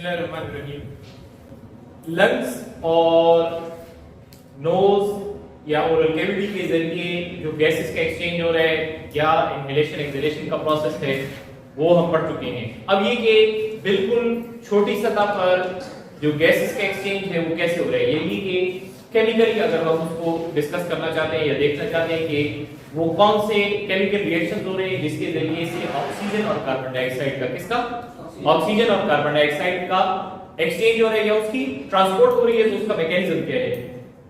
बिस्मिल्लाहिर्रहमानिर्रहीम। लंग्स और नोज या ओरल कैविटी के जरिए जो गैसेस का एक्सचेंज हो रहा है या इनहेलेशन एक्सहेलेशन का प्रोसेस है वो हम पढ़ चुके हैं। अब ये कि बिल्कुल छोटी सतह पर जो गैसेस का एक्सचेंज है वो कैसे हो रहा है, ये कि केमिकली अगर हम उसको डिस्कस करना चाहते हैं या देखना चाहते हैं कि वो कौन से केमिकल रिएक्शंस हो रहे हैं जिसके जरिए से ऑक्सीजन और कार्बन डाइऑक्साइड का ऑक्सीजन और कार्बन डाइऑक्साइड का एक्सचेंज हो रहा है या उसकी ट्रांसपोर्ट हो रही है, तो उसका मैकेनिज्म क्या है।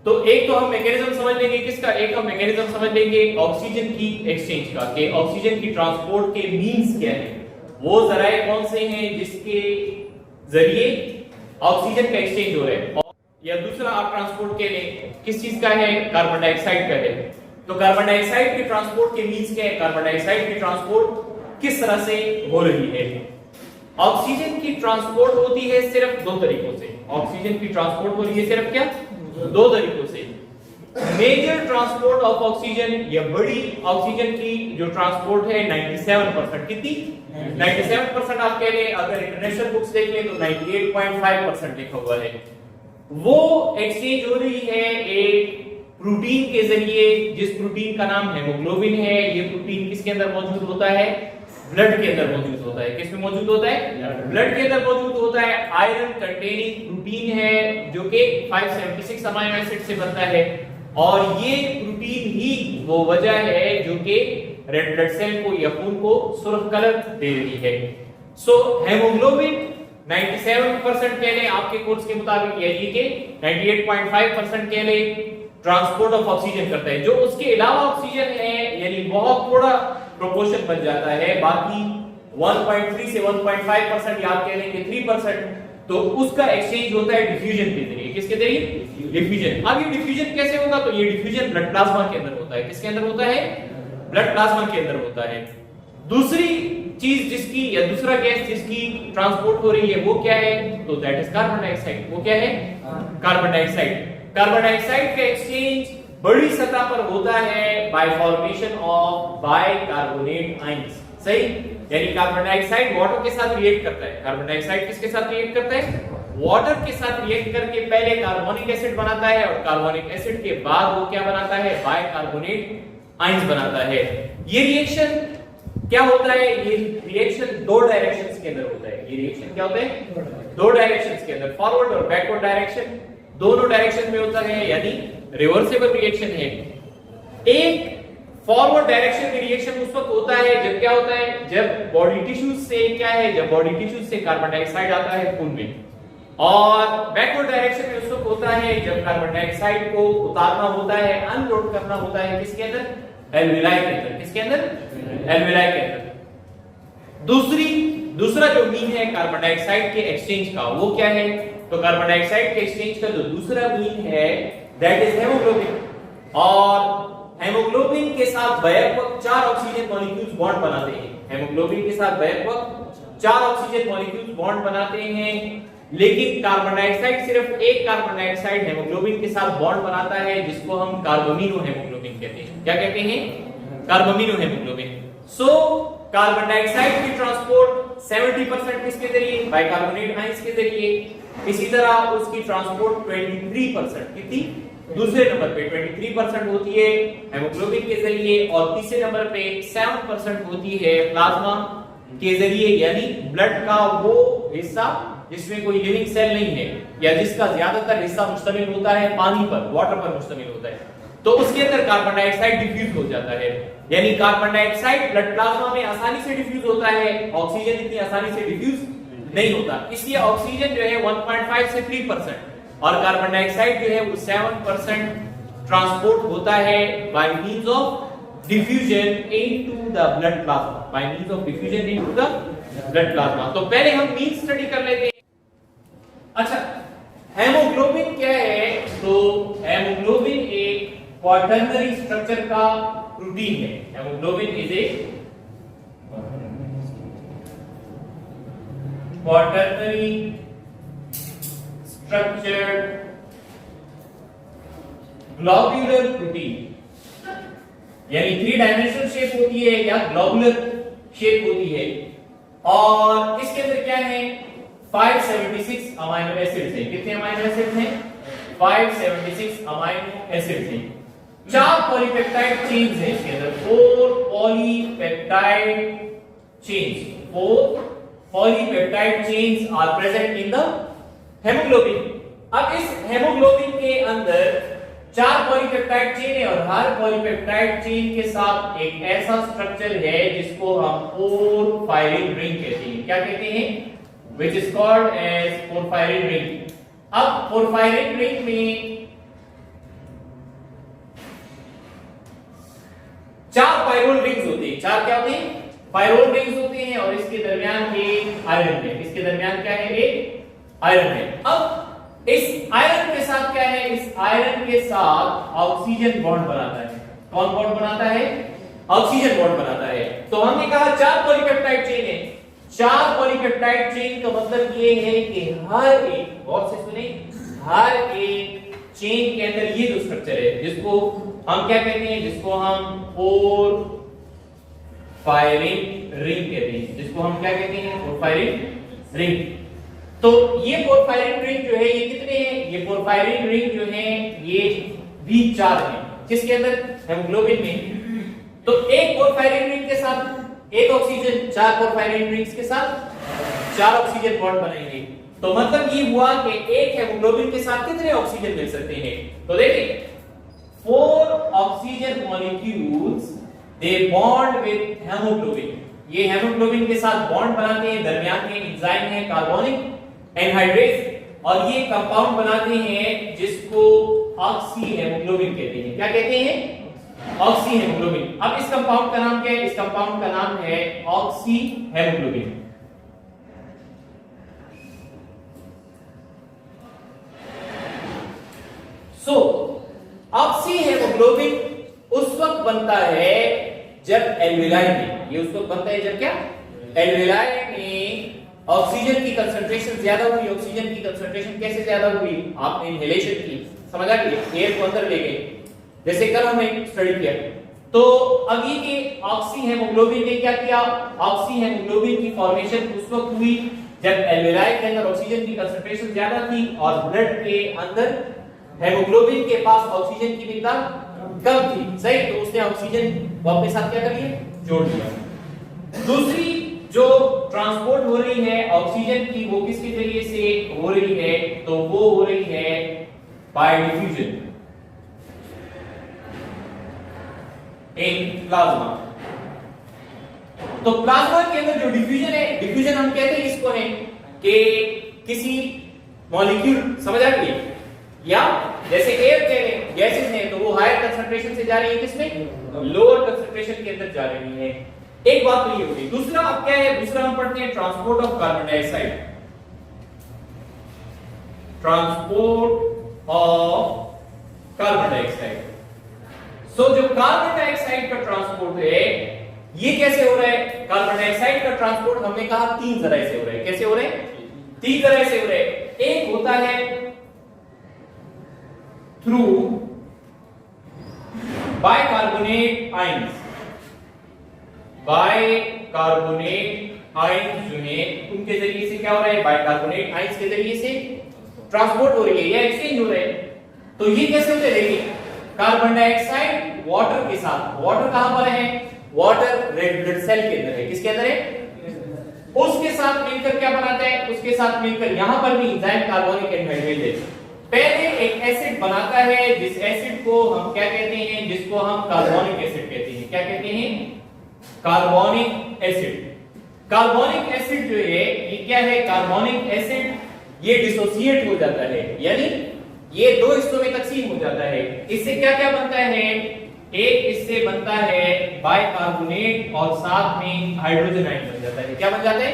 तो एक तो हम मैकेनिज्म समझ लेंगे किसका, एक हम मैकेनिज्म समझ लेंगे ऑक्सीजन की एक्सचेंज का, कि ऑक्सीजन की ट्रांसपोर्ट के मींस क्या है, वो जराए कौन से हैं जिसके जरिए ऑक्सीजन का एक्सचेंज हो रहा है। या दूसरा आप ट्रांसपोर्ट के लिए किस चीज का है, कार्बन डाइऑक्साइड का है। तो कार्बन डाइऑक्साइड की ट्रांसपोर्ट के मींस क्या है, कार्बन डाइऑक्साइड की ट्रांसपोर्ट किस तरह से हो रही है। ऑक्सीजन की ट्रांसपोर्ट होती है सिर्फ दो तरीकों से, ऑक्सीजन की ट्रांसपोर्ट हो रही है सिर्फ क्या, दो तरीकों से। मेजर ट्रांसपोर्ट ऑफ ऑक्सीजन या बड़ी ऑक्सीजन की जो ट्रांसपोर्ट है 97%, कितनी 97% आप कह लें, अगर इंटरनेशनल बुक्स देख लें तो 98.5% लिखा हुआ है। वो एक्सचेंज हो रही है एक प्रोटीन के जरिए जिस प्रोटीन का नाम हेमोग्लोबिन है। ये प्रोटीन किसके अंदर मौजूद होता है, ब्लड के अंदर मौजूद होता है। किसमें मौजूद होता है, ब्लड के अंदर मौजूद होता है। आयरन कंटेनिंग प्रोटीन है जो कि 576 अमीनो एसिड से बनता है, और ये प्रोटीन ही वो वजह है जो कि रेड ब्लड सेल को या खून को सुर्ख कलर दे रही है। सो हेमोग्लोबिन 97% कह लें आपके कोर्स के मुताबिक, यानी कि 98.5% कह लें ट्रांसपोर्ट ऑफ ऑक्सीजन करता है। जो उसके अलावा ऑक्सीजन है यानी बहुत थोड़ा प्रोपोर्शन बन जाता है, बाकी 1.3 से 1.5% या आप कह लें कि 3%, तो उसका एक्सचेंज होता है डिफ्यूजन के जरिए। किसके जरिए, डिफ्यूजन। अब ये डिफ्यूजन कैसे होगा, तो ये डिफ्यूजन ब्लड प्लाज्मा के अंदर होता है। किसके अंदर होता है, ब्लड प्लाज्मा के अंदर होता है। दूसरी चीज जिसकी या दूसरा गैस जिसकी ट्रांसपोर्ट हो रही है वो क्या है, तो दैट इज कार्बन डाइऑक्साइड। वो क्या है, कार्बन डाइऑक्साइड। कार्बन डाइऑक्साइड का एक्सचेंज बड़ी सतह पर होता है bye formation of bicarbonate ions. सही, यानी कार्बन डाइऑक्साइड वाटर के साथ रिएक्ट करता है। कार्बन डाइऑक्साइड किसके साथ रिएक्ट करता है, वाटर के साथ रिएक्ट करके पहले कार्बोनिक एसिड बनाता है, और कार्बोनिक एसिड के बाद वो क्या बनाता है, बाइकार्बोनेट आयंस बनाता है। ये रिएक्शन क्या होता है, ये रिएक्शन दो डायरेक्शंस के अंदर होता है। ये रिएक्शन क्या होता है, दो डायरेक्शंस के अंदर, फॉरवर्ड और बैकवर्ड डायरेक्शन, दोनों डायरेक्शन में होता है, यानी रिवर्सिबल रिएक्शन है। एक फॉरवर्ड डायरेक्शन में रिएक्शन उस वक्त होता है जब क्या होता है, जब बॉडी टिश्यूज से क्या है, जब बॉडी टिश्यूज से कार्बन डाइऑक्साइड आता है खून में। और बैकवर्ड डायरेक्शन में उस वक्त होता है जब कार्बन डाइऑक्साइड को उतारना होता है, अनलोड करना होता है किसके अंदर, एल्विलाई के अंदर। किसके अंदर, एल्विलाई के अंदर। दूसरा जो मीन है कार्बन डाइऑक्साइड के एक्सचेंज का वो क्या है, तो कार्बन डाइऑक्साइड के एक्सचेंज का जो दूसरा मीन है दैट इज हेमोग्लोबिन। और हेमोग्लोबिन के साथ बैक वक्त 4 ऑक्सीजन मॉलिक्यूल्स बॉन्ड बनाते हैं। हेमोग्लोबिन के साथ बैक वक्त 4 ऑक्सीजन मॉलिक्यूल्स बॉन्ड बनाते हैं, लेकिन कार्बन डाइऑक्साइड सिर्फ एक कार्बन डाइऑक्साइड हेमोग्लोबिन के साथ बॉन्ड बनाता है जिसको हम कार्बामिनो हेमोग्लोबिन कहते हैं। क्या कहते हैं, carbamino haemoglobin. So carbon dioxide की ट्रांसपोर्ट 70% किसके जरिए, बाइकार्बोनेट आयंस के जरिए। इसी तरह उसकी ट्रांसपोर्ट 23% कितनी, दूसरे नंबर पे 23% होती है हेमोग्लोबिन के जरिए, और तीसरे नंबर पे 7% होती है प्लाज्मा के जरिए, यानी ब्लड का वो हिस्सा जिसमें कोई लिविंग सेल नहीं है या जिसका ज्यादातर हिस्सा मुश्तमिल होता है पानी पर, वाटर पर मुश्तमिल होता है, तो उसके अंदर कार्बन डाइऑक्साइड डिफ्यूज हो जाता है। यानी कार्बन डाइऑक्साइड ब्लड प्लाज्मा में आसानी से डिफ्यूज होता है, ऑक्सीजन इतनी आसानी से डिफ्यूज नहीं होता। इसलिए ऑक्सीजन जो है 1.5 से 3% और कार्बन डाइऑक्साइड जो है वो 7% ट्रांसपोर्ट होता है by means of diffusion into the blood plasma, by means of diffusion into the blood plasma. तो पहले हम मीन स्टडी कर लेते हैं। अच्छा, हेमोग्लोबिन क्या है, तो हेमोग्लोबिन एक क्वाटर्नरी स्ट्रक्चर का प्रोटीन है। Haemoglobin is a quaternary structured globular protein, यानी 3 डायमेंशनल शेप होती है या ग्लोबुलर शेप होती है। और इसके अंदर क्या है, 576 अमाइनो एसिड्स हैं। कितने अमाइनो एसिड्स हैं? 576 अमाइनो एसिड्स हैं। 4 पॉलीपेप्टाइड चेन्स हैं इसके अंदर, 4 polypeptide chains, 4 polypeptide chains are present in the haemoglobin. अब इस हेमोग्लोबिन के अंदर 4 पॉलीपेप्टाइड चेन है और हर पॉलीपेप्टाइड चेन के साथ एक ऐसा स्ट्रक्चर है जिसको हम पोरफायरिन रिंग कहते हैं। क्या कहते हैं? Which is called as porphyrin ring। अब पोरफायरिन रिंग में 4 पायरोल रिंग्स होती है। 4 क्या होते हैं? पायरोल रिंग्स होते हैं और इसके दरमियान एक आयरन है। इसके दरमियान क्या है? एक आयरन है। अब इस आयरन के साथ क्या है? इस आयरन के साथ ऑक्सीजन बॉन्ड बनाता है। कौन बॉन्ड बनाता है? ऑक्सीजन बॉन्ड बनाता है। तो हमने कहा 4 पॉलीपेप्टाइड चेन है। 4 पॉलीपेप्टाइड चेन का मतलब ये है कि हर एक, गौर से सुने, हर एक चेन के अंदर ये जो स्ट्रक्चर है जिसको हम क्या कहते हैं? जिसको हम पोरफायरिन रिंग कहते हैं। जिसको हम क्या कहते हैं? Porphyrin ring. तो ये पोरफायरिन रिंग जो है ये कितने हैं? ये पोरफायरिन रिंग जो है ये भी 4 है। किसके अंदर? हेमोग्लोबिन में। तो एक पोरफायरिन रिंग के साथ एक ऑक्सीजन, 4 पोरफायरिन रिंग्स के साथ 4 ऑक्सीजन बॉन्ड बनेंगे। तो मतलब ये हुआ कि एक हेमोग्लोबिन के साथ कितने ऑक्सीजन मिल सकते हैं? तो देखिए 4 oxygen molecules they bond with haemoglobin. ये हेमोग्लोबिन के साथ बॉन्ड बनाते हैं। दरमियान में एंजाइम है कार्बोनिक एनहाइड्रेज और ये कंपाउंड बनाते हैं जिसको ऑक्सी हेमोग्लोबिन कहते हैं। क्या कहते हैं? Oxy haemoglobin. अब इस कंपाउंड का नाम क्या है? इस कंपाउंड का नाम है ऑक्सी हेमोग्लोबिन। सो ऑक्सी हेमोग्लोबिन उस वक्त बनता है जब एल्वेलाई में, ये उस वक्त बनता है जब क्या? एल्वेलाई में ऑक्सीजन की कंसंट्रेशन ज्यादा हुई। ऑक्सीजन की कंसंट्रेशन कैसे ज्यादा हुई? आपने इनहेलेशन की, समझ आ गई? एयर को अंदर ले गए, जैसे कल हमने स्टडी किया। तो अब ये कि ऑक्सी हेमोग्लोबिन ने क्या किया? ऑक्सी हेमोग्लोबिन की फॉर्मेशन उस वक्त हुई जब एल्वेलाई के अंदर ऑक्सीजन की कंसंट्रेशन ज्यादा थी और ब्लड के अंदर हेमोग्लोबिन के पास ऑक्सीजन की मिकदार कम थी। सही, तो उसने ऑक्सीजन वो अपने साथ क्या कर लिया? जोड़ लिया। दूसरी जो ट्रांसपोर्ट हो रही है ऑक्सीजन की वो किसके जरिए से हो रही है? तो वो हो रही है बाय डिफ्यूजन इन प्लाज्मा। तो प्लाज्मा के अंदर जो डिफ्यूजन है, डिफ्यूजन हम कहते हैं इसको है कि किसी मॉलिक्यूल, समझ आ गई? या जैसे एयर कह रहे हैं, गैसेस हैं तो वो हायर कंसंट्रेशन से जा रही है किसमें? लोअर कंसंट्रेशन के अंदर जा रही है। एक बात तो ये होगी। दूसरा अब क्या है? दूसरा हम पढ़ते हैं transport of carbon dioxide. Transport of carbon dioxide. So जो कार्बन डाइऑक्साइड का ट्रांसपोर्ट है ये कैसे हो रहा है? कार्बन डाइऑक्साइड का ट्रांसपोर्ट हमने कहा 3 तरह से हो रहा है। कैसे हो रहा है? 3 तरह से हो रहा है। एक होता है through bicarbonate ions. Bicarbonate ions जो है उनके जरिए से क्या हो रहा है? बाइकार्बोनेट आयंस के जरिए से ट्रांसपोर्ट हो रही है या एक्सचेंज हो रहा है। तो ये कैसे होते हैं? देखिए कार्बन डाइऑक्साइड वाटर के साथ, वाटर कहां पर है? वाटर रेड ब्लड सेल के अंदर है। किसके अंदर है? उसके साथ मिलकर क्या बनाता है? उसके साथ मिलकर यहां पर भी एंजाइम कार्बोनिक एनहाइड्रेज पहले एक एसिड बनाता है जिस एसिड को हम क्या कहते हैं? जिसको हम कार्बोनिक एसिड कहते हैं। क्या कहते हैं? Carbonic acid. कार्बोनिक एसिड जो है ये क्या है? कार्बोनिक एसिड ये डिसोसिएट हो जाता है, यानी ये 2 हिस्सों में तकसीम हो जाता है। इससे क्या क्या बनता है? एक इससे बनता है बाइकार्बोनेट और साथ में हाइड्रोजन आयन बन जाता है। क्या बन जाता है?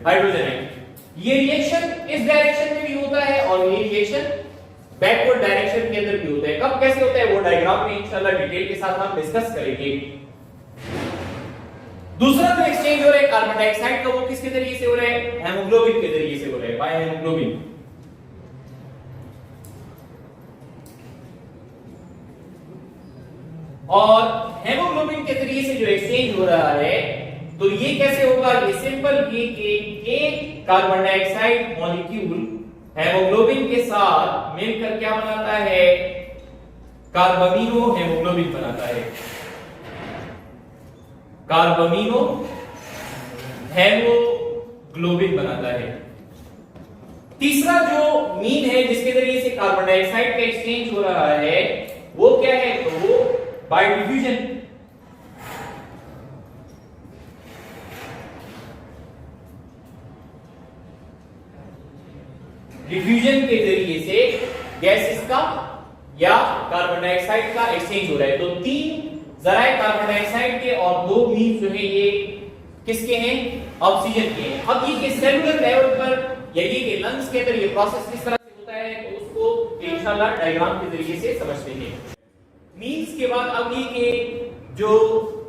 Hydrogen ion. ये रिएक्शन इस डायरेक्शन में भी होता है और ये रिएक्शन बैकवर्ड डायरेक्शन के अंदर भी होता है। कब कैसे होता है वो डायग्राम में इंशाल्लाह डिटेल के साथ हम डिस्कस करेंगे। दूसरा जो एक्सचेंज हो रहा है कार्बन डाइऑक्साइड का वो किसके जरिए से हो रहा है? हेमोग्लोबिन के जरिए से हो रहा है, बाय हेमोग्लोबिन। और हेमोग्लोबिन के जरिए से जो एक्सचेंज हो रहा है तो ये कैसे होगा, ये सिंपल ये कि कार्बन डाइऑक्साइड मॉलिक्यूल हेमोग्लोबिन के साथ मिलकर क्या बनाता है, कार्बामिनो हेमोग्लोबिन बनाता है, कार्बामिनो हेमोग्लोबिन बनाता है। तीसरा जो मीन है जिसके जरिए से कार्बन डाइऑक्साइड का एक्सचेंज हो रहा है वो क्या है, तो वो बाय डिफ्यूजन। डिफ्यूजन के जरिए से गैसेस का या कार्बन डाइऑक्साइड का एक्सचेंज हो रहा है। तो 3 जराए कार्बन डाइऑक्साइड के और 2 मीन जो है ये किसके हैं, ऑक्सीजन के हैं। अब ये सेलुलर लेवल पर या ये कि लंग्स के अंदर ये प्रोसेस किस तरह से होता है तो उसको इंशाल्लाह डायग्राम के जरिए से समझते हैं। मींस के बाद अब ये कि जो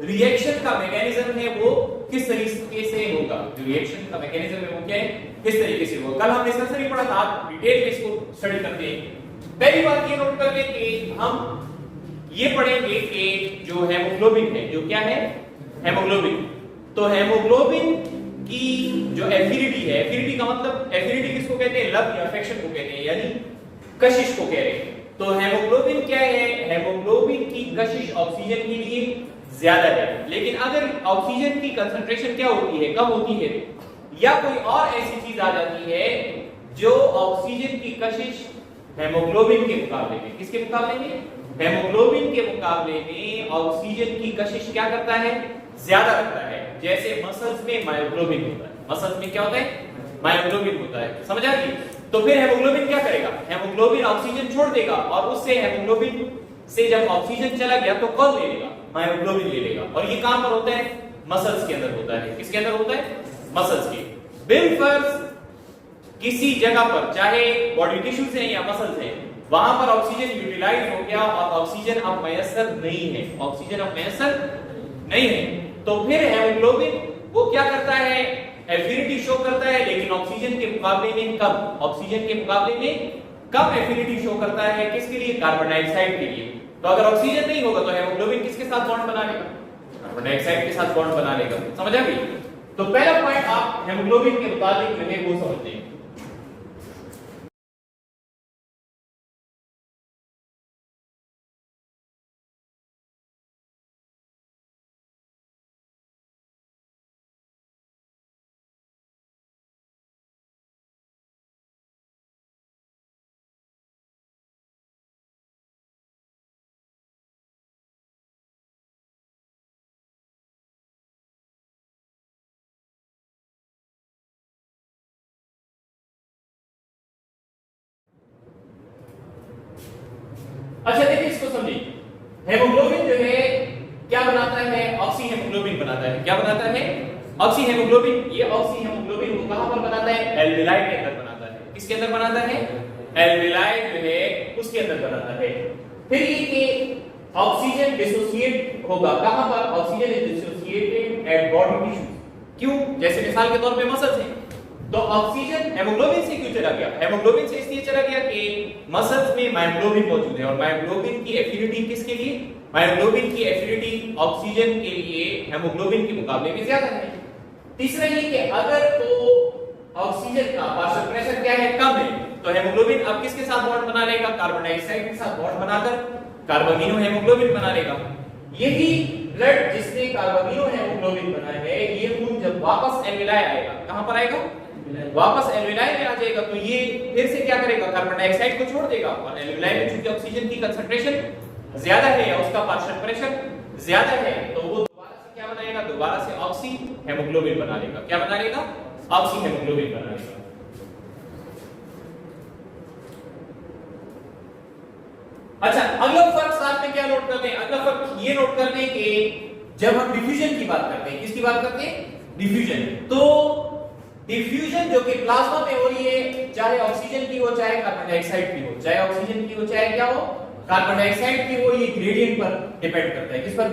रिएक्शन का मैकेनिज्म है वो किस तरीके से होगा, जो रिएक्शन का मैकेनिज्म है वो क्या है, किस तरीके से होगा। कल हमने इसका सही पढ़ा था, आप डिटेल में इसको स्टडी करते हैं। पहली बात ये नोट कर लें कि हम ये पढ़ेंगे कि जो हेमोग्लोबिन है, जो क्या है, हेमोग्लोबिन। तो हेमोग्लोबिन की जो एफिनिटी है, एफिनिटी का मतलब, एफिनिटी किसको कहते हैं, लव या अफेक्शन को कहते हैं, यानी कशिश को कह रहे हैं। तो हेमोग्लोबिन क्या है, हेमोग्लोबिन की कशिश ऑक्सीजन के लिए ज्यादा है। लेकिन अगर ऑक्सीजन की कंसंट्रेशन क्या होती है, कम होती है, या कोई और ऐसी चीज आ जाती है जो ऑक्सीजन की कशिश हेमोग्लोबिन के मुकाबले में, किसके मुकाबले में, हेमोग्लोबिन के मुकाबले में ऑक्सीजन की कशिश क्या करता है, ज्यादा रखता है। जैसे मसल्स में मायोग्लोबिन होता है, मसल्स में क्या होता है, मायोग्लोबिन होता है, समझ आ गई। तो फिर हेमोग्लोबिन क्या करेगा, हेमोग्लोबिन ऑक्सीजन छोड़ देगा और उससे हेमोग्लोबिन से जब ऑक्सीजन चला गया तो कौन ले लेगा, मायोग्लोबिन ले लेगा। और ये कहां पर होता है, मसल्स के अंदर होता है। किसके अंदर होता है, मसल्स के। बिलफर्ज किसी जगह पर, चाहे बॉडी टिश्यूज हैं या मसल्स हैं, वहां पर ऑक्सीजन यूटिलाइज हो गया और ऑक्सीजन अब मयसर नहीं है, ऑक्सीजन अब मयसर नहीं है, तो फिर हेमोग्लोबिन वो क्या करता है, एफिनिटी शो करता है, लेकिन ऑक्सीजन के मुकाबले में कम, ऑक्सीजन के मुकाबले में कम एफिनिटी शो करता है। किसके लिए, कार्बन डाइऑक्साइड के लिए। तो अगर ऑक्सीजन नहीं होगा तो हेमोग्लोबिन किसके साथ बॉन्ड बना लेगा, कार्बन डाइऑक्साइड के साथ बॉन्ड बना लेगा। समझ आ गई। तो पहला पॉइंट आप हेमोग्लोबिन के मुताबिक जो है वो समझते हैं। अच्छा देखिए इसको समझिए, हेमोग्लोबिन जो है क्या बनाता है, ऑक्सी हेमोग्लोबिन बनाता है। क्या बनाता है, ऑक्सी हेमोग्लोबिन। ये ऑक्सी हेमोग्लोबिन को कहां पर बनाता है, एल्वेलाई के अंदर बनाता है। किसके अंदर बनाता है, एल्वेलाई जो है उसके अंदर बनाता है। फिर ये कि ऑक्सीजन डिसोसिएट होगा कहां पर, oxygen is dissociated at body tissues. क्यों, जैसे मिसाल के तौर पे मसल्स हैं, तो ऑक्सीजन हेमोग्लोबिन से क्यों चला गया, हेमोग्लोबिन से इसलिए चला गया कि मसल्स में मायोग्लोबिन मौजूद है और मायोग्लोबिन की एफिनिटी किसके लिए, मायोग्लोबिन की एफिनिटी ऑक्सीजन के लिए हेमोग्लोबिन के मुकाबले में ज्यादा है। तीसरा ये कि अगर तो ऑक्सीजन का पार्शियल प्रेशर क्या है, कम है, तो हेमोग्लोबिन अब किसके साथ बॉन्ड बना लेगा, कार्बन डाइऑक्साइड के साथ बॉन्ड बनाकर कार्बामिनो हेमोग्लोबिन बना लेगा। यही ब्लड जिसने कार्बामिनो हेमोग्लोबिन बनाया है, ये खून जब वापस एल्वेलाई आएगा, कहां पर आएगा, वापस एल्वेलाई में आ जाएगा, तो ये फिर से क्या करेगा, कार्बन डाइऑक्साइड को छोड़ देगा और एल्वेलाई में चूंकि ऑक्सीजन की कंसंट्रेशन ज्यादा है या उसका पार्शियल प्रेशर ज्यादा है, तो वो दोबारा से क्या बनाएगा, दोबारा से ऑक्सी हेमोग्लोबिन बना लेगा। क्या बना लेगा, ऑक्सी हेमोग्लोबिन बना लेगा। अच्छा अगला फर्क साथ में क्या नोट करते हैं, अगला फर्क ये नोट करते हैं कि जब हम डिफ्यूजन की बात करते हैं, किसकी बात करते हैं, डिफ्यूजन। तो डिफ्यूजन जो कि प्लाज्मा में हो रही है, चाहे ऑक्सीजन की हो चाहे कार्बन डाइऑक्साइड की हो, चाहे ऑक्सीजन की हो चाहे क्या हो कार्बन डाइऑक्साइड की हो, ये ग्रेडियंट पर डिपेंड करता है। किस पर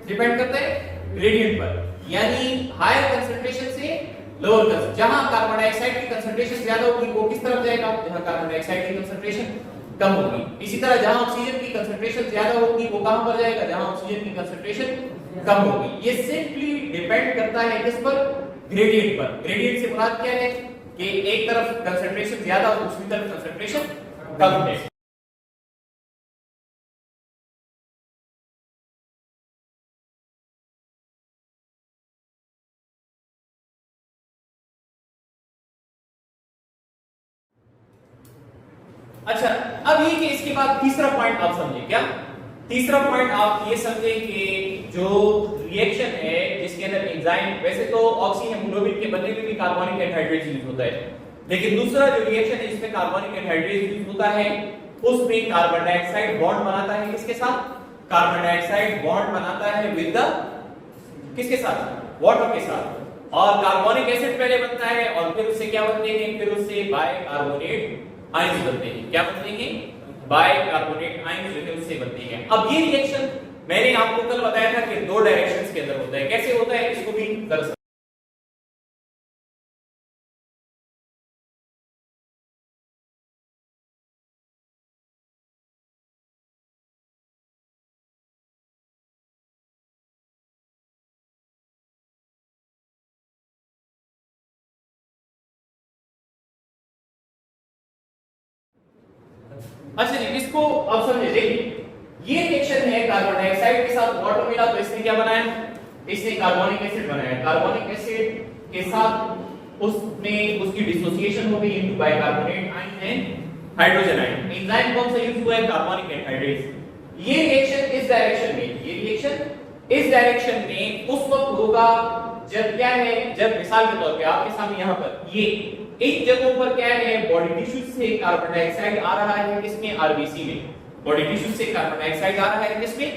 डिपेंड करता है, ग्रेडियंट पर, यानी हायर कंसंट्रेशन से लोअर कंसंट्रेशन। जहां कार्बन डाइऑक्साइड की कंसंट्रेशन ज्यादा होगी वो किस तरफ जाएगा, जहां कार्बन डाइऑक्साइड की कंसंट्रेशन कम होगी। इसी तरह जहां ऑक्सीजन की कंसंट्रेशन ज्यादा होगी वो कहां पर जाएगा, जहां ऑक्सीजन की कंसंट्रेशन कम होगी। ये सिंपली डिपेंड करता है किस पर, ग्रेडियंट पर। ग्रेडियंट से मुराद क्या है कि एक तरफ कंसंट्रेशन ज्यादा और दूसरी तरफ कंसंट्रेशन कम है। अच्छा, अब ये कि इसके बाद तीसरा पॉइंट आप समझे क्या? तीसरा पॉइंट आप ये समझे कि जो रिएक्शन है जिसके अंदर एंजाइम, वैसे तो ऑक्सी हेमोग्लोबिन के बनने में भी कार्बोनिक एनहाइड्रेट यूज होता है, लेकिन दूसरा जो रिएक्शन है जिसमें कार्बोनिक एनहाइड्रेट यूज होता है उसमें कार्बन डाइऑक्साइड बॉन्ड बनाता है किसके साथ? कार्बन डाइऑक्साइड बॉन्ड बनाता है विद द किसके साथ? वाटर के साथ। और कार्बोनिक एसिड पहले बनता है और फिर उससे क्या बनते हैं? फिर उससे बाइकार्बोनेट आयंस बनते हैं। क्या बनते हैं? बाइकार्बोनेट आयंस जो है उससे बनते हैं। अब ये रिएक्शन मैंने आपको कल बताया था कि दो डायरेक्शंस के अंदर होता है। कैसे होता है इसको भी कर सकते। अच्छा जी, इसको अब समझे। देखिए ये रिएक्शन है, कार्बन डाइऑक्साइड के साथ वाटर मिला तो इसने क्या बनाया? इसने कार्बोनिक एसिड बनाया। कार्बोनिक एसिड के साथ उसमें उसकी डिसोसिएशन हो गई into bicarbonate ion and hydrogen ion. Enzyme कौन सा यूज हुआ है? Carbonic anhydride. ये रिएक्शन इस डायरेक्शन में, ये रिएक्शन इस डायरेक्शन में उस वक्त होगा जब क्या है, जब मिसाल के तौर पे आपके सामने यहां पर ये इन जगहों पर क्या है, बॉडी टिश्यूज से कार्बन डाइऑक्साइड आ रहा है किसमें? आरबीसी में। बॉडी टिश्यूज से कार्बन डाइऑक्साइड आ रहा है किसमें?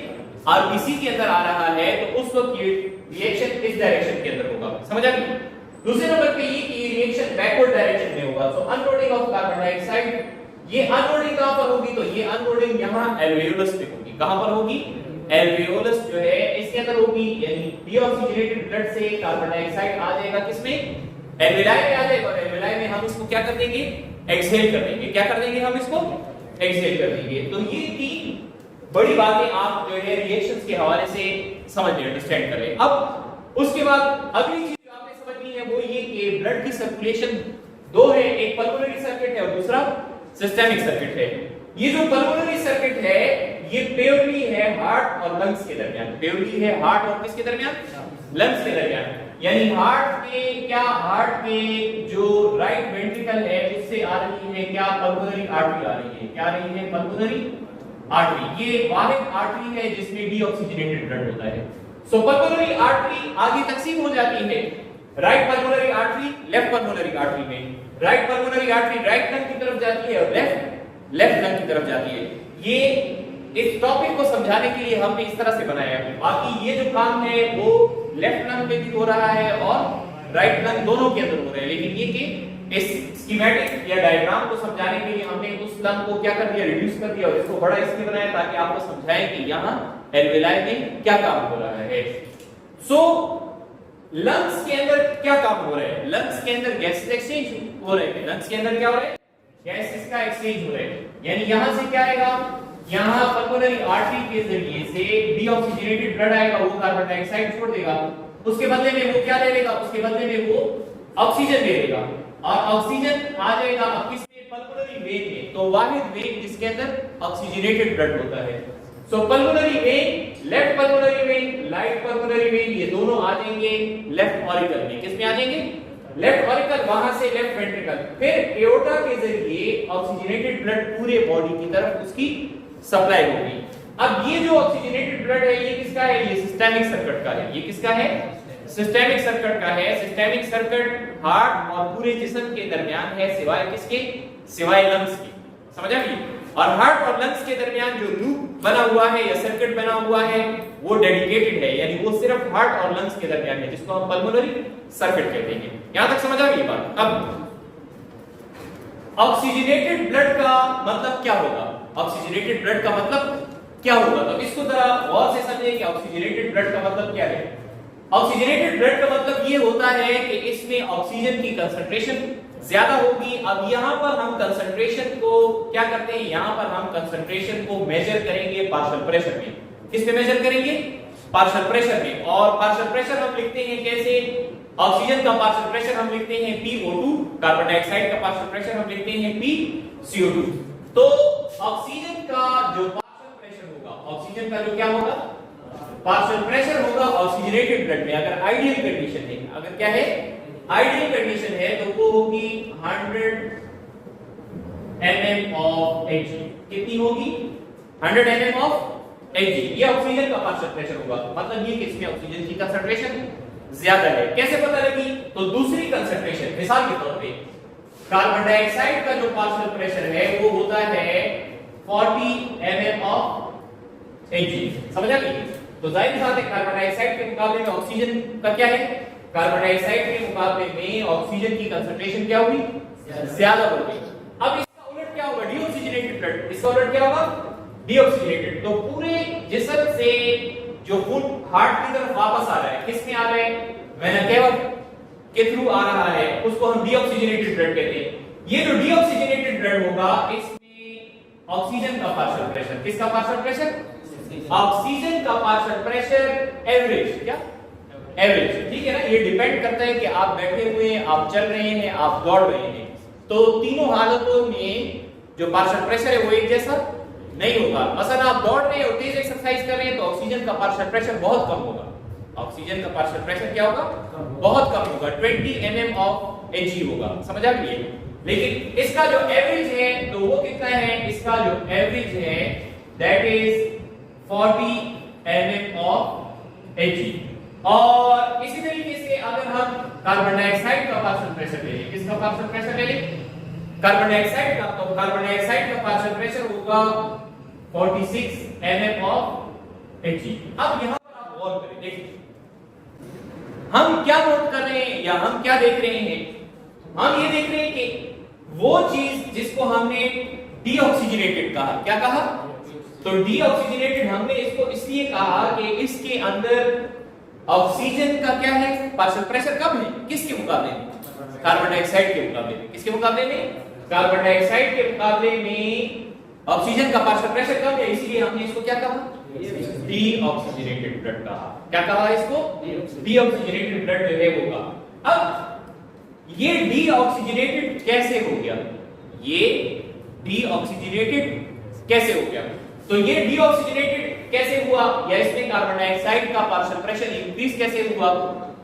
आरबीसी के अंदर आ रहा है, तो उस वक्त ये रिएक्शन इस डायरेक्शन के अंदर होगा। समझ आ गई? दूसरे नंबर पे ये कि रिएक्शन बैकवर्ड डायरेक्शन में होगा। सो अनलोडिंग ऑफ कार्बन डाइऑक्साइड, ये अनलोडिंग कहां पर होगी? तो ये अनलोडिंग यहां एल्वेओलस पे होगी। कहां पर होगी? एल्वेओलस जो है इसके अंदर होगी, यानी डीऑक्सीजनेटेड ब्लड से कार्बन डाइऑक्साइड आ जाएगा किसमें? एल्वेलाई में आ जाएगा। और एल्वेलाई में हम इसको क्या कर देंगे? एक्सहेल कर देंगे। क्या कर देंगे? हम इसको एक्सहेल कर देंगे। तो ये तीन बड़ी बातें आप जो है रिएक्शंस के हवाले से समझ लें, अंडरस्टैंड कर लें। अब उसके बाद अगली चीज जो आपने समझनी है वो ये कि ब्लड की सर्कुलेशन दो है, एक पल्मोनरी सर्किट है और दूसरा सिस्टेमिक सर्किट है। ये जो पल्मोनरी सर्किट है ये प्योरली है हार्ट और लंग्स के दरमियान। प्योरली है हार्ट और किसके दरमियान? लंग्स के दरमियान। यानी हार्ट के क्या, हार्ट के जो राइट वेंट्रिकल है उससे आ रही है क्या? पल्मोनरी आर्टरी आ रही है। क्या आ रही है? Pulmonary artery. ये वाहिद आर्टरी है जिसमें डीऑक्सीजनेटेड ब्लड होता है। सो पल्मोनरी आर्टरी आगे तकसीम हो जाती है right pulmonary artery, left pulmonary artery में। Right pulmonary artery right lung की तरफ जाती है और लेफ्ट लंग की तरफ जाती है। ये इस टॉपिक को समझाने के लिए हमने इस तरह से बनाया है। बाकी ये जो काम है वो लेफ्ट लंग में भी हो रहा है और राइट लंग दोनों के अंदर हो रहा है। लेकिन ये कि इस स्कीमेटिक या डायग्राम को समझाने के लिए हमने उस लंग को क्या कर दिया? रिड्यूस कर दिया और इसको बड़ा इसलिए बनाया ताकि आपको समझाएं कि यहाँ एल्वेलाई में क्या काम हो रहा है। सो लंग्स के अंदर क्या काम हो रहा है? लंग्स के अंदर गैसेस एक्सचेंज हो रहे हैं। लंग्स के अंदर क्या हो रहा है? गैसेस का एक्सचेंज हो रहा है। यानी यहां से क्या आएगा? यहां पल्मोनरी आर्टरी के जरिए से डीऑक्सीजनेटेड ब्लड आएगा, वो कार्बन डाइऑक्साइड छोड़ देगा। उसके बदले में वो क्या ले लेगा? उसके बदले में वो ऑक्सीजन ले लेगा और ऑक्सीजन आ जाएगा अब किसमें? पल्मोनरी वेन में। तो वाहिद वेन जिसके अंदर ऑक्सीजनेटेड ब्लड होता है। So pulmonary vein, left pulmonary vein, right pulmonary vein, ये दोनों आ जाएंगे लेफ्ट ऑरिकल में। किसमें आ जाएंगे? लेफ्ट ऑरिकल, वहां से लेफ्ट वेंट्रिकल। फिर एओर्टा के जरिए ऑक्सीजनेटेड ब्लड पूरे बॉडी की तरफ उसकी सप्लाई होगी। अब ये जो ऑक्सीजनेटेड ब्लड है ये किसका है? ये सिस्टेमिक सर्किट का है। ये किसका है? सिस्टेमिक सर्किट का है। सिस्टेमिक सर्किट हार्ट और पूरे जिस्म के दरमियान है, सिवाय किसके? सिवाय लंग्स के। समझ आ गई? और हार्ट और लंग्स के दरमियान जो लूप बना हुआ है या सर्किट बना हुआ है वो डेडिकेटेड है, यानी वो सिर्फ हार्ट और लंग्स के दरमियान है, जिसको हम पल्मोनरी सर्किट कहते हैं। यहां तक समझ आ गई बात? अब ऑक्सीजनेटेड ब्लड का मतलब क्या होगा? ऑक्सीजनेटेड ब्लड का मतलब क्या होगा? तो इसको जरा गौर से समझिए कि ऑक्सीजनेटेड ब्लड का मतलब क्या है। ऑक्सीजनेटेड ब्लड का मतलब ये होता है कि इसमें ऑक्सीजन की कंसंट्रेशन ज्यादा होगी। अब यहां पर हम कंसंट्रेशन को क्या करते हैं, यहां पर हम कंसंट्रेशन को मेजर करेंगे पार्शियल प्रेशर में। किस पे मेजर करेंगे, पार्शियल प्रेशर में। और पार्शियल प्रेशर हम लिखते हैं कैसे, ऑक्सीजन का पार्शियल प्रेशर हम लिखते हैं PO2, कार्बन डाइऑक्साइड का पार्शियल प्रेशर हम लिखते हैं PCO2। तो ऑक्सीजन का जो पार्शियल प्रेशर होगा, ऑक्सीजन का जो क्या होगा, पार्शियल प्रेशर होगा ऑक्सीजनेटेड ब्लड में, अगर आइडियल कंडीशन है, अगर क्या है आइडियल कंडीशन है, तो वो होगी 100 mm ऑफ Hg। कितनी होगी, 100 mm ऑफ Hg। ये ऑक्सीजन का पार्शियल प्रेशर होगा, मतलब ये किसमें ऑक्सीजन की कंसंट्रेशन ज्यादा है। कैसे पता लगी, तो दूसरी कंसंट्रेशन, मिसाल के तौर पे कार्बन डाइऑक्साइड का जो पार्शियल प्रेशर है वो होता है 40 mm ऑफ Hg। समझ आ गई। तो जाहिर सी बात है कार्बन डाइऑक्साइड के मुकाबले में ऑक्सीजन का क्या है, कार्बन डाइऑक्साइड के मुकाबले में ऑक्सीजन की कंसंट्रेशन क्या होगी, ज्यादा होगी। अब इसका उलट क्या होगा, डीऑक्सीजनेटेड ब्लड, इसका उलट क्या होगा, डीऑक्सीजनेटेड। तो पूरे जिस्म से जो खून हार्ट की तरफ वापस आ रहा है, किस में आ रहा है, वेना केवा के थ्रू आ रहा है, उसको हम डीऑक्सीजनेटेड ब्लड कहते हैं। ये जो डीऑक्सीजनेटेड ब्लड होगा, इसमें ऑक्सीजन का पार्शियल प्रेशर, किसका पार्शियल प्रेशर, ऑक्सीजन का पार्शियल प्रेशर एवरेज, क्या एवरेज, ठीक है ना। ये डिपेंड करता है कि आप बैठे हुए हैं, आप चल रहे हैं, आप दौड़ रहे हैं, तो तीनों हालतों में जो पार्शियल प्रेशर है वो एक जैसा नहीं होगा। मसलन आप दौड़ रहे हैं और तेज एक्सरसाइज कर रहे हैं, तो ऑक्सीजन का पार्शियल प्रेशर बहुत कम होगा, ऑक्सीजन का पार्शियल प्रेशर क्या होगा, बहुत कम होगा, 20 mm ऑफ Hg होगा। समझ आ गई। लेकिन इसका जो एवरेज है तो वो कितना है, इसका जो एवरेज है that is 40 mm of Hg। और इसी तरीके से अगर हम कार्बन डाइऑक्साइड का पार्शियल प्रेशर ले लें, किसका पार्शियल प्रेशर ले लें, कार्बन डाइऑक्साइड का, तो कार्बन डाइऑक्साइड का पार्शियल प्रेशर होगा 46 mm ऑफ Hg। अब यहां पर आप गौर करें, देखिए हम क्या नोट कर रहे हैं या हम क्या देख रहे हैं, हम ये देख रहे हैं कि वो चीज जिसको हमने डीऑक्सीजनेटेड कहा, क्या कहा, तो डीऑक्सीजनेटेड हमने इसको इसलिए कहा कि इसके अंदर ऑक्सीजन का क्या है, पार्शियल प्रेशर कम है, किसके मुकाबले में, कार्बन डाइऑक्साइड के मुकाबले में। किसके मुकाबले में, कार्बन डाइऑक्साइड के मुकाबले में ऑक्सीजन का पार्शियल प्रेशर कम है, इसलिए हमने इसको क्या कहा, डीऑक्सीजनेटेड ब्लड कहा। क्या कहा इसको, डीऑक्सीजनेटेड ब्लड जो है वो कहा। अब ये डीऑक्सीजनेटेड कैसे हो गया, ये डीऑक्सीजनेटेड कैसे हो गया, तो ये डीऑक्सीजनेटेड कैसे हुआ, या इसमें कार्बन डाइऑक्साइड का पार्शियल प्रेशर इंक्रीज कैसे हुआ,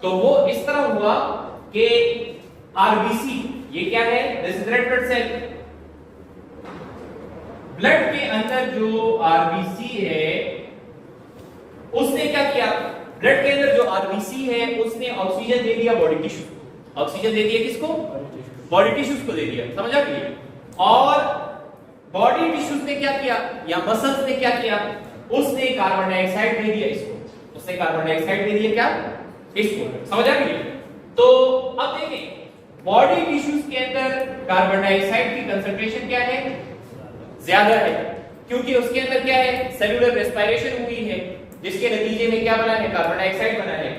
तो वो इस तरह हुआ कि आरबीसी, ये क्या है, this is red blood cell, blood के अंदर जो आरबीसी है उसने क्या किया, ब्लड के अंदर जो आरबीसी है उसने ऑक्सीजन दे दिया बॉडी टिश्यू, ऑक्सीजन दे दिया किसको, बॉडी टिश्यूज को दे दिया। समझ आ गई। और बॉडी टिश्यूज ने क्या किया, या मसल्स ने क्या किया, उसने कार्बन डाइऑक्साइड दे दिया इसको, उसने कार्बन डाइऑक्साइड दे दिया क्या, इसको। समझ आ गई। तो अब देखें बॉडी टिश्यूज के अंदर कार्बन डाइऑक्साइड की कंसंट्रेशन क्या है, ज्यादा है, क्योंकि उसके अंदर क्या है, सेलुलर रेस्पिरेशन हुई है, जिसके नतीजे में क्या बना है, कार्बन डाइऑक्साइड बना है।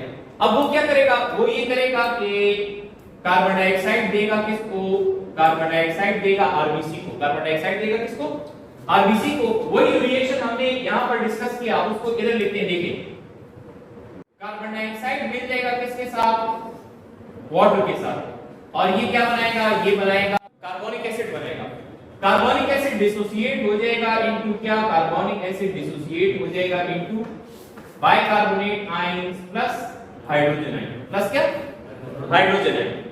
अब वो क्या करेगा, वो ये करेगा कि कार्बन डाइऑक्साइड देगा किसको, कार्बन डाइऑक्साइड देगा आरबीसी को, कार्बन डाइऑक्साइड देगा किसको, आरबीसी को। वही रिएक्शन हमने यहां पर डिस्कस किया, उसको इधर लिखते हैं। देखिए कार्बन डाइऑक्साइड मिल जाएगा किसके साथ, वाटर के साथ, और ये क्या बनाएगा, ये बनाएगा कार्बोनिक एसिड बनाएगा। कार्बोनिक एसिड डिसोसिएट हो जाएगा इनटू क्या, कार्बोनिक एसिड डिसोसिएट हो जाएगा into bicarbonate ions plus hydrogen ion, plus क्या, हाइड्रोजन आयन।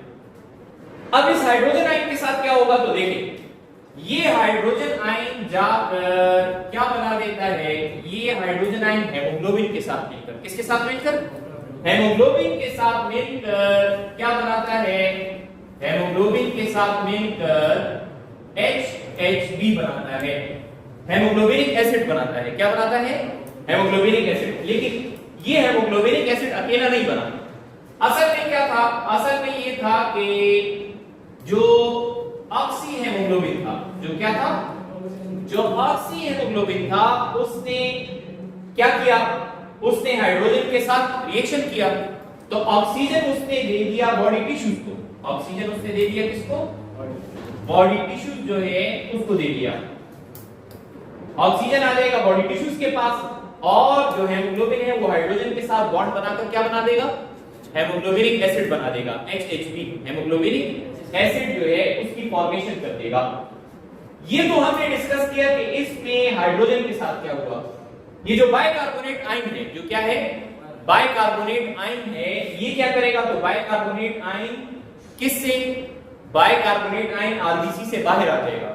अब इस हाइड्रोजन आयन के साथ क्या होगा, तो देखिए ये हाइड्रोजन आयन जाकर क्या बना देता है, ये हाइड्रोजन आयन हेमोग्लोबिन के साथ मिलकर, किसके साथ मिलकर, हेमोग्लोबिन के साथ मिलकर क्या बनाता है, हेमोग्लोबिन के साथ मिलकर HHB बनाता है, हेमोग्लोबिनिक एसिड बनाता है। क्या बनाता है, हेमोग्लोबिनिक एसिड। लेकिन ये हेमोग्लोबिनिक एसिड अकेला नहीं बना, असल में क्या था, असल में ये था कि जो ऑक्सी हेमोग्लोबिन था, जो क्या था, जो ऑक्सी हेमोग्लोबिन था, उसने क्या किया, उसने हाइड्रोजन के साथ रिएक्शन किया, तो ऑक्सीजन उसने दे दिया बॉडी टिश्यूज को, ऑक्सीजन उसने दे दिया किसको? बॉडी टिश्यूज जो है उसको दे दिया। ऑक्सीजन आ जाएगा बॉडी टिश्यूज के पास और जो हेमोग्लोबिन है वो हाइड्रोजन के साथ बॉन्ड बनाकर क्या बना देगा? हेमोग्लोबिनिक एसिड बना देगा, HHB। हेमोग्लोबिनिक एसिड जो है उसकी फॉर्मेशन कर देगा। ये तो हमने डिस्कस किया कि इसमें हाइड्रोजन के साथ क्या हुआ। ये जो बाइकार्बोनेट आयन है, जो क्या है? बाइकार्बोनेट आयन है, ये क्या करेगा? तो बाइकार्बोनेट आयन किससे? बाइकार्बोनेट आयन आरबीसी से बाहर आ जाएगा।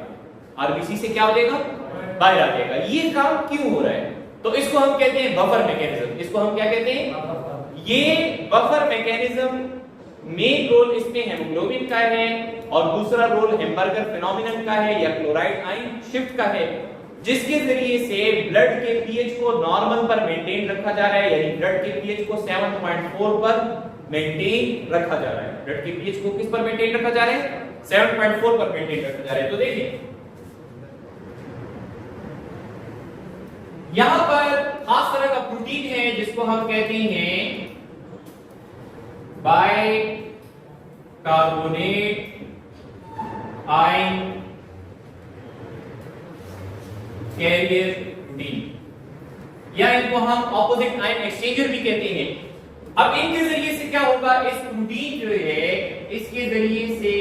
आरबीसी से क्या हो जाएगा? बाहर आ जाएगा। ये काम क्यों हो रहा है? तो इसको हम कहते हैं बफर मैकेनिज्म। इसको हम क्या कहते हैं? ये बफर मैकेनिज्म मेन रोल इसमें हेमोग्लोबिन का है और दूसरा रोल हेम्बर्गर फिनोमिनन का है या क्लोराइड आयन शिफ्ट का है, जिसके जरिए से ब्लड के पीएच को नॉर्मल पर मेंटेन रखा जा रहा है, यानी ब्लड के पीएच को 7.4 पर मेंटेन रखा जा रहा है। ब्लड के पीएच को किस पर मेंटेन रखा जा रहा है? 7.4 पर मेंटेन रखा जा रहा है। तो देखिए यहां पर खास तरह का प्रोटीन है जिसको हम कहते हैं बाइकार्बोनेट आयन कैरियर प्रोटीन, या इनको हम ऑपोजिट आयन एक्सचेंजर भी कहते हैं। अब इनके जरिए से क्या होगा? इस प्रोटीन जो है इसके जरिए से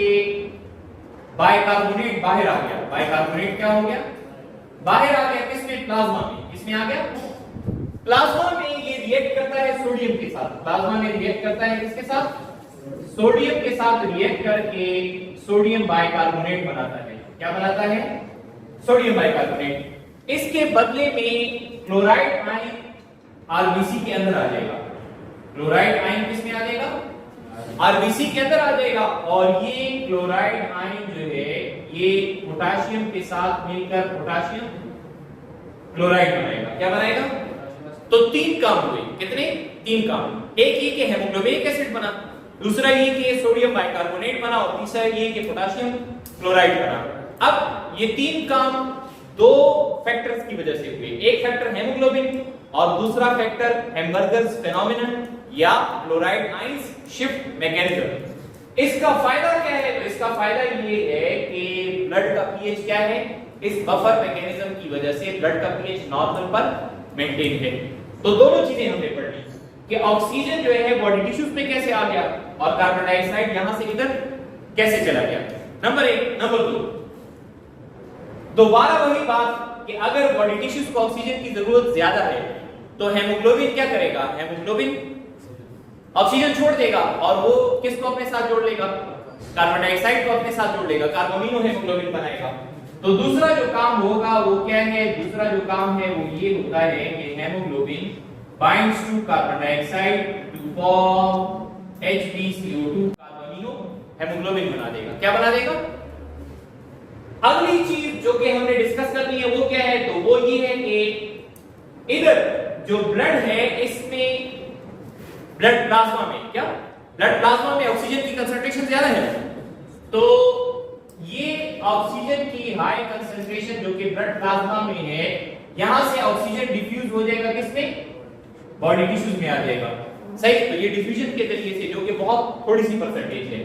बाइकार्बोनेट बाहर आ गया। बाइकार्बोनेट क्या हो गया? बाहर आ गया। किसमें? प्लाज्मा में। किसमें आ गया? प्लाज्मा में ये रिएक्ट करता है सोडियम के साथ। प्लाज्मा में रिएक्ट करता है किसके साथ? सोडियम के साथ रिएक्ट करके सोडियम बाइकार्बोनेट बनाता है। क्या बनाता है? Sodium bicarbonate. इसके बदले में क्लोराइड आयन आरबीसी के अंदर आ जाएगा। क्लोराइड आयन किसमें आ जाएगा? आरबीसी के अंदर आ जाएगा और ये क्लोराइड आयन जो है ये पोटेशियम के साथ मिलकर पोटेशियम क्लोराइड बनाएगा। क्या बनाएगा? तो तीन काम हुए। कितने? तीन काम। एक ये कि हेमोग्लोबिनिक एसिड बना, दूसरा ये कि सोडियम बाइकार्बोनेट बना और तीसरा ये कि पोटेशियम क्लोराइड बना। अब ये तीन काम दो फैक्टर्स की वजह से हुए। एक फैक्टर हेमोग्लोबिन और दूसरा फैक्टर हेम्बर्गर्स फिनोमिनन या क्लोराइड आयंस शिफ्ट मैकेनिज्म। इसका फायदा क्या है? तो इसका फायदा ये है कि ब्लड का पीएच क्या है? इस बफर मैकेनिज्म की वजह से ब्लड का पीएच नॉर्मल पर मेंटेन है। तो दोनों चीजें हमने पढ़ी कि ऑक्सीजन जो है बॉडी टिश्यूज में कैसे आ गया और कार्बन डाइऑक्साइड यहां से इधर कैसे चला गया। नंबर 1। नंबर 2, दोबारा वही बात कि अगर बॉडी टिश्यूज को ऑक्सीजन की जरूरत ज्यादा है तो हेमोग्लोबिन क्या करेगा? हेमोग्लोबिन ऑक्सीजन छोड़ देगा और वो किसको अपने साथ जोड़ लेगा? कार्बन डाइऑक्साइड को अपने साथ जोड़ लेगा, कार्बोमिनो हेमोग्लोबिन बनाएगा। तो दूसरा जो काम होगा वो क्या है? दूसरा जो काम है वो ये होता है कि haemoglobin binds to carbon dioxide to form HbCO2, carbamino haemoglobin बना देगा। क्या बना देगा? अगली चीज जो कि हमने डिस्कस करनी है वो क्या है? तो वो ये है कि इधर जो ब्लड है इसमें ब्लड प्लाज्मा में क्या? ब्लड प्लाज्मा में ऑक्सीजन की कंसंट्रेशन ज्यादा है, तो ये ऑक्सीजन की हाई कंसंट्रेशन जो कि ब्लड प्लाज्मा में है, यहां से ऑक्सीजन डिफ्यूज हो जाएगा किसमें? बॉडी टिश्यूज में आ जाएगा। सही। तो ये डिफ्यूजन के तरीके से जो कि बहुत थोड़ी सी परसेंटेज है।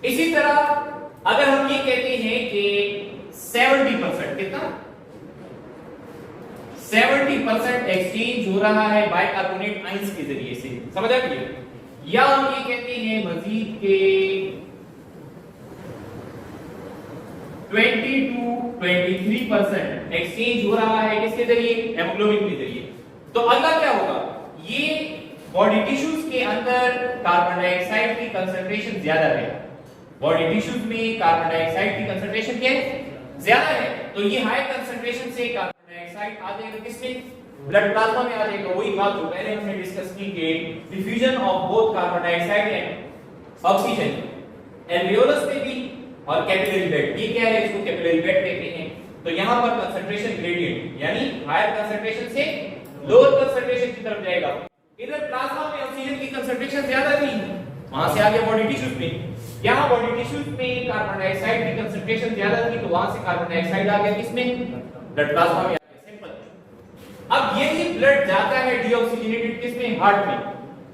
इसी तरह अगर हम ये कहते हैं कि 70%, कितना? 70% एक्सचेंज हो रहा है बाइकार्बोनेट आयंस के जरिए से। समझ आ गई? या हम ये कहते हैं मजीद के 20 to 23% एक्सचेंज हो रहा है किसके जरिए? हेमोग्लोबिन के जरिए। तो अगला क्या होगा? ये बॉडी टिश्यूज के अंदर कार्बन डाइऑक्साइड की कंसंट्रेशन ज्यादा है। बॉडी टिश्यूज में कार्बन डाइऑक्साइड की कंसंट्रेशन क्या है? ज्यादा है। तो ये हाई कंसंट्रेशन से कार्बन डाइऑक्साइड आ जाएगा किसमें? ब्लड प्लाज्मा में आ जाएगा। वही बात जो पहले हमने डिस्कस की कि diffusion of both carbon dioxide and oxygen alveolus में भी और कैपिलरी बेड। ये क्या है? इसको कैपिलरी बेड कहते हैं। तो यहां पर कंसंट्रेशन ग्रेडियंट यानी हायर कंसंट्रेशन से लोअर कंसंट्रेशन की तरफ जाएगा। इधर प्लाज्मा में ऑक्सीजन की कंसंट्रेशन ज्यादा थी, वहां से आगे बॉडी टिश्यूज में। यहां बॉडी टिश्यूज में कार्बन डाइऑक्साइड की कंसंट्रेशन ज्यादा थी, तो वहां से कार्बन डाइऑक्साइड आ गया किसमें? ब्लड प्लाज्मा में। अब यही ब्लड जाता है डीऑक्सीजनेटेड किसमें? हार्ट में।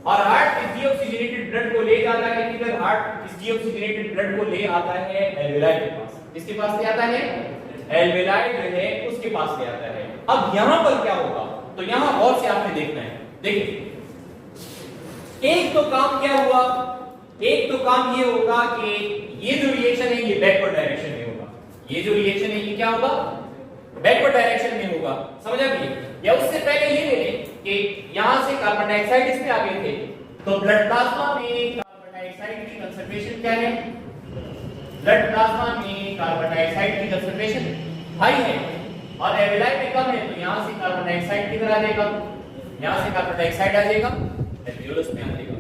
और हार्ट इस डीऑक्सीजनेटेड ब्लड को ले जाता है किधर, हार्ट इस डीऑक्सीजनेटेड ब्लड को ले आता है एल्वेलाई के पास। किसके पास ले आता है? एल्वेलाई जो है उसके पास ले आता है। अब यहां पर क्या होगा, तो यहां और से आपने देखना है। देखिए एक तो काम क्या हुआ, एक तो काम ये होगा कि ये जो रिएक्शन है ये बैकवर्ड डायरेक्शन में होगा। ये जो रिएक्शन है ये क्या होगा, बैकवर्ड डायरेक्शन में होगा। समझ आ गई? या उससे पहले ये ले लें कि यहां से कार्बन डाइऑक्साइड इसमें आ गए थे, तो ब्लड प्लाज्मा में कार्बन डाइऑक्साइड की कंसंट्रेशन क्या है? ब्लड प्लाज्मा में कार्बन डाइऑक्साइड की कंसंट्रेशन हाई है और एल्वेलाई में कम है, तो यहां से कार्बन डाइऑक्साइड किधर आ जाएगा, यहां से कार्बन डाइऑक्साइड आ जाएगा एल्वेओलस में आ जाएगा।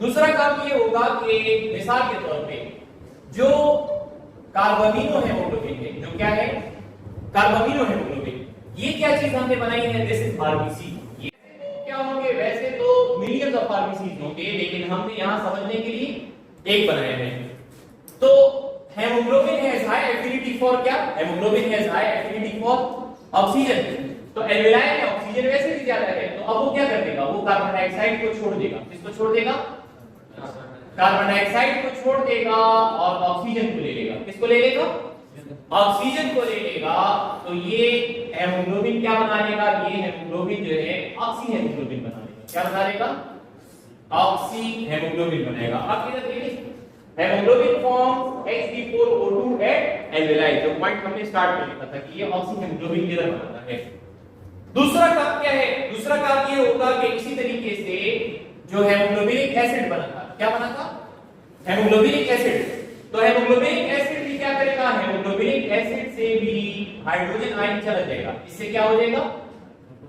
दूसरा काम ये होगा कि मिसाल के तौर पे जो कार्बामिनो हेमोग्लोबिन है, जो क्या है कार्बामिनो हेमोग्लोबिन, ये क्या चीज हमने बनाई है, दिस इज आरबीसी। ये क्या होंगे, वैसे तो मिलियंस ऑफ आरबीसी होंगे, लेकिन हमने यहां समझने के लिए एक बनाए हैं। तो haemoglobin has high affinity for क्या, haemoglobin has high affinity for oxygen. तो एल्वेलाई में ऑक्सीजन वैसे भी ज्यादा है, तो अब वो क्या कर देगा, वो कार्बन डाइऑक्साइड को छोड़ देगा। किसको छोड़ देगा? कार्बन डाइऑक्साइड को छोड़ देगा और ऑक्सीजन को ले लेगा। किसको ले लेगा? ऑक्सीजन को ले लेगा। तो ये हेमोग्लोबिन क्या बना लेगा, ये हेमोग्लोबिन जो है ऑक्सी हेमोग्लोबिन बना लेगा। क्या बना लेगा? ऑक्सी हेमोग्लोबिन बनाएगा। अब इधर देखिए haemoglobin forms Hb4O2 at alveoli, जो पॉइंट हमने स्टार्ट में लिखा था कि ये ऑक्सी हेमोग्लोबिन किधर बनाता है। दूसरा काम क्या है, दूसरा काम ये होगा कि इसी तरीके से जो हेमोग्लोबिनिक एसिड बना था, क्या बना था? हेमोग्लोबिनिक एसिड। तो हेमोग्लोबिनिक एसिड भी क्या करेगा, हेमोग्लोबिनिक एसिड से भी हाइड्रोजन आयन चला जाएगा। इससे क्या हो जाएगा,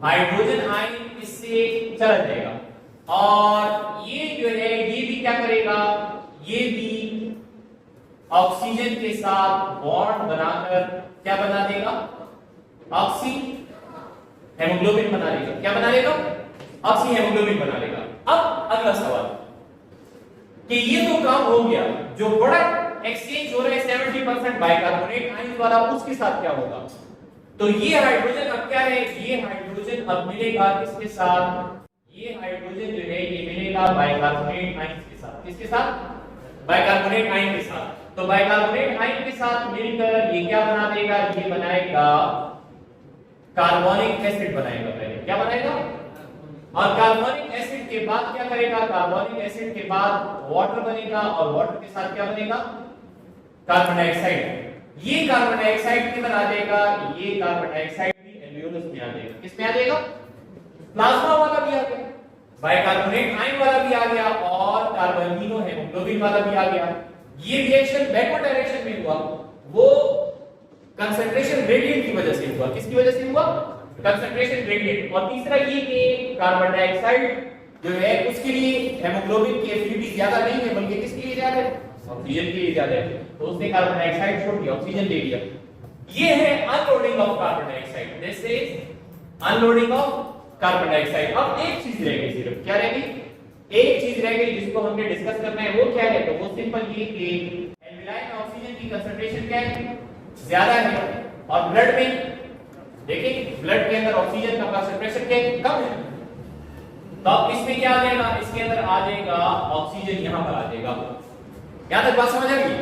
हाइड्रोजन आयन इससे चला जाएगा। और ये जो है ये भी क्या करेगा, ये भी ऑक्सीजन के साथ बॉन्ड बनाकर क्या बना देगा, ऑक्सी हेमोग्लोबिन बना लेगा। क्या बना लेगा? ऑक्सी हेमोग्लोबिन बना लेगा। अब अगला सवाल कि ये तो काम हो गया, जो प्रोडक्ट एक्सचेंज हो रहा है 70% बाइकार्बोनेट आयन वाला, उसके साथ क्या होगा? तो ये हाइड्रोजन अब क्या है, ये हाइड्रोजन अब मिलेगा किसके साथ, ये हाइड्रोजन जो है ये मिलेगा बाइकार्बोनेट आयन के साथ। किसके साथ? बाइकार्बोनेट आयन के साथ। तो बाइकार्बोनेट आयन के साथ मिलकर ये क्या बना देगा, ये बनाएगा कार्बोनिक एसिड बनाएगा। पहले क्या बनाएगा, और कार्बोनिक एसिड के बाद क्या करेगा, कार्बोनिक एसिड के बाद वाटर बनेगा और वाटर के साथ क्या बनेगा, कार्बन डाइऑक्साइड। ये कार्बन डाइऑक्साइड किधर आ जाएगा, ये कार्बन डाइऑक्साइड भी एल्वेओलस में आ जाएगा। किस में आ जाएगा? प्लाज्मा वाला भी आ गया, बाइकार्बोनेट आयन वाला भी आ गया और कार्बामिनो हेमोग्लोबिन वाला भी आ गया। ये रिएक्शन बैकवर्ड डायरेक्शन में हुआ, वो कंसंट्रेशन ग्रेडियंट की वजह से हुआ। किसकी वजह से हुआ? Concentration gradient. और तीसरा ये कि कार्बन डाइऑक्साइड जो है उसके लिए हेमोग्लोबिन की एफिनिटी ज्यादा नहीं है, बल्कि किसके लिए ज्यादा है, ऑक्सीजन के लिए ज्यादा है। तो उसने कार्बन डाइऑक्साइड छोड़ दिया, ऑक्सीजन ले लिया। ये है unloading of carbon dioxide, this is unloading of carbon dioxide. अब एक चीज रह गई, सिर्फ क्या रह गई, एक चीज रह गई जिसको हमने डिस्कस करना है। वो क्या है, तो वो सिंपल ये कि एल्वेलाई में ऑक्सीजन की कंसंट्रेशन क्या है, ज्यादा है, और ब्लड में देखिए ब्लड के अंदर ऑक्सीजन का कंसंट्रेशन क्या है, कम है। तो अब इसमें क्या आ जाएगा, इसके अंदर आ जाएगा ऑक्सीजन, यहां पर आ जाएगा। यहां तक बात समझ आ गई?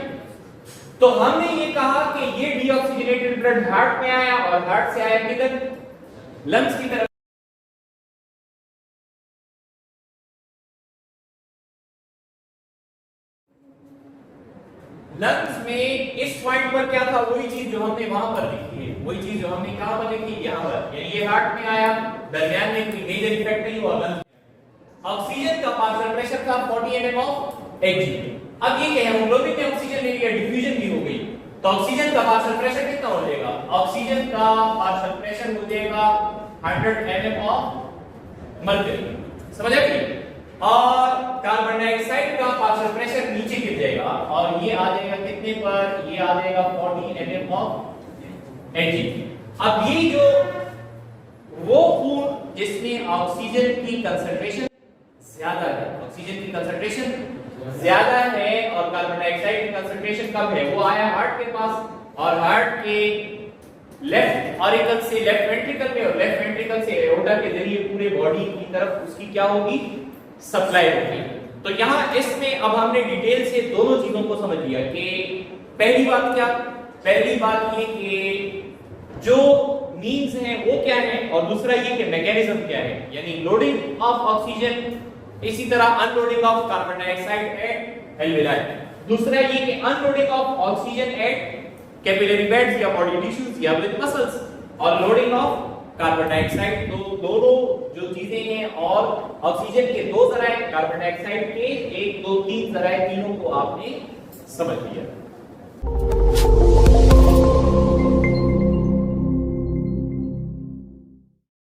तो हमने ये कहा कि ये डीऑक्सीजनेटेड ब्लड हार्ट में आया और हार्ट से आया किधर, लंग्स की तरफ। लंग्स में इस पॉइंट पर क्या था, वही चीज जो हमने वहां पर लिखी है, वही चीज जो हमने कहां पर लिखी, यहां पर। यानी ये हार्ट में आया, दरमियान में कोई मेजर इफेक्ट नहीं हुआ। लंग्स ऑक्सीजन का पार्शियल प्रेशर था 40 mm ऑफ Hg। अब ये क्या है, हेमोग्लोबिन ने ऑक्सीजन ले लिया, डिफ्यूजन भी हो गई, तो ऑक्सीजन का पार्शियल प्रेशर कितना हो जाएगा, ऑक्सीजन का पार्शियल प्रेशर हो जाएगा 100 mm ऑफ मर्क्यूरी। समझ आ गई? और कार्बन डाइऑक्साइड का पार्शियल प्रेशर नीचे गिर जाएगा और ये आ जाएगा कितने पर, ये आ जाएगा 40 mm ऑफ Hg। अब ये जो वो खून जिसमें ऑक्सीजन की कंसंट्रेशन ज्यादा है, ऑक्सीजन की कंसंट्रेशन ज्यादा है और कार्बन डाइऑक्साइड की कंसंट्रेशन कम है, वो आया हार्ट के पास और हार्ट के लेफ्ट ऑरिकल से लेफ्ट वेंट्रिकल में और लेफ्ट वेंट्रिकल से एओर्टा के जरिए पूरे बॉडी की तरफ उसकी क्या होगी, सप्लाई होगी। तो यहां इसमें अब हमने डिटेल से दोनों चीजों को समझ लिया कि पहली बात क्या, पहली बात ये कि जो मीन्स हैं वो क्या है, और दूसरा ये कि मैकेनिज्म क्या है, यानी लोडिंग ऑफ ऑक्सीजन, इसी तरह unloading of carbon dioxide at alveoli. दूसरा ये कि unloading of oxygen at capillary beds या बॉडी टिश्यूज या विद मसल्स, और लोडिंग ऑफ कार्बन डाइऑक्साइड। तो दोनों जो चीजें हैं, और ऑक्सीजन के दो जराए, कार्बन डाइऑक्साइड के 1 2 3 जराए, तीनों को आपने समझ लिया।